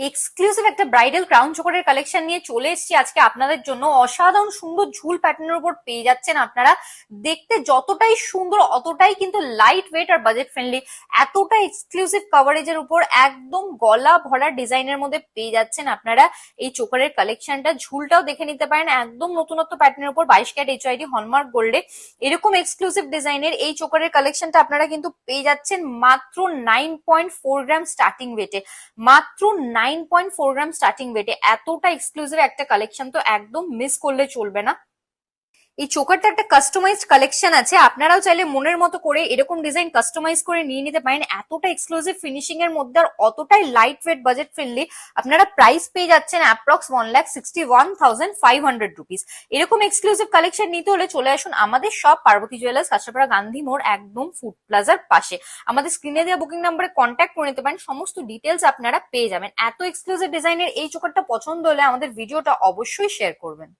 Exclusive একটা bridal crown চোকারের collection নিয়ে চলে এসেছি আজকে আপনাদের জন্য। অসাধারণ সুন্দর ঝুল প্যাটার্নের উপর পেয়ে যাচ্ছেন আপনারা। দেখতে যতটাই সুন্দর অতটাই কিন্তু লাইট ওয়েট আর বাজেট ফ্রেন্ডলি। এতটা এক্সক্লুসিভ কভারেজের উপর একদম গলা ভরা ডিজাইনের মধ্যে পেয়ে যাচ্ছেন আপনারা এই চোকারের কালেকশনটা। ঝুলটাও দেখে নিতে পারেন, একদম নতুনত্ব প্যাটার্নের উপর 22 ক্যারেট এইচআইডি হলমার্ক গোল্ডে এরকম এক্সক্লুসিভ ডিজাইনের এই চোকারের কালেকশনটা আপনারা কিন্তু পেয়ে যাচ্ছেন মাত্র 9.4 গ্রাম স্টার্টিং ওয়েটে। মাত্র 9.4 গ্রাম স্টার্টিং ওয়েটে এতটা এক্সক্লুসিভ একটা কালেকশন তো একদম মিস করলে চলবে না। এই চোকারটা একটা কাস্টমাইজড কালেকশন আছে, আপনারাও চাইলে মনের মতো করে এরকম ডিজাইন কাস্টমাইজ করে নিয়ে নিতে পারেন। এতটা এক্সক্লুসিভ ফিনিশিং এর মধ্যে আর অতটাই লাইট ওয়েট বাজেট ফ্রেন্ডলি। আপনারা প্রাইস পেয়ে যাচ্ছেন অ্যাপ্রক্স 1,61,500 রুপিস। এরকম এক্সক্লুসিভ কালেকশন নিতে হলে চলে আসুন আমাদের শপ পার্বতী জুয়েলার্স, কাঁচরাপাড়া গান্ধী মোড়, একদম ফুড প্লাজার পাশে। আমাদের স্ক্রিনে দেওয়া বুকিং নাম্বারে কন্ট্যাক্ট করে নিতে পারেন, সমস্ত ডিটেলস আপনারা পেয়ে যাবেন। এত এক্সক্লুসিভ ডিজাইনের এই চোকারটা পছন্দ হলে আমাদের ভিডিওটা অবশ্যই শেয়ার করবেন।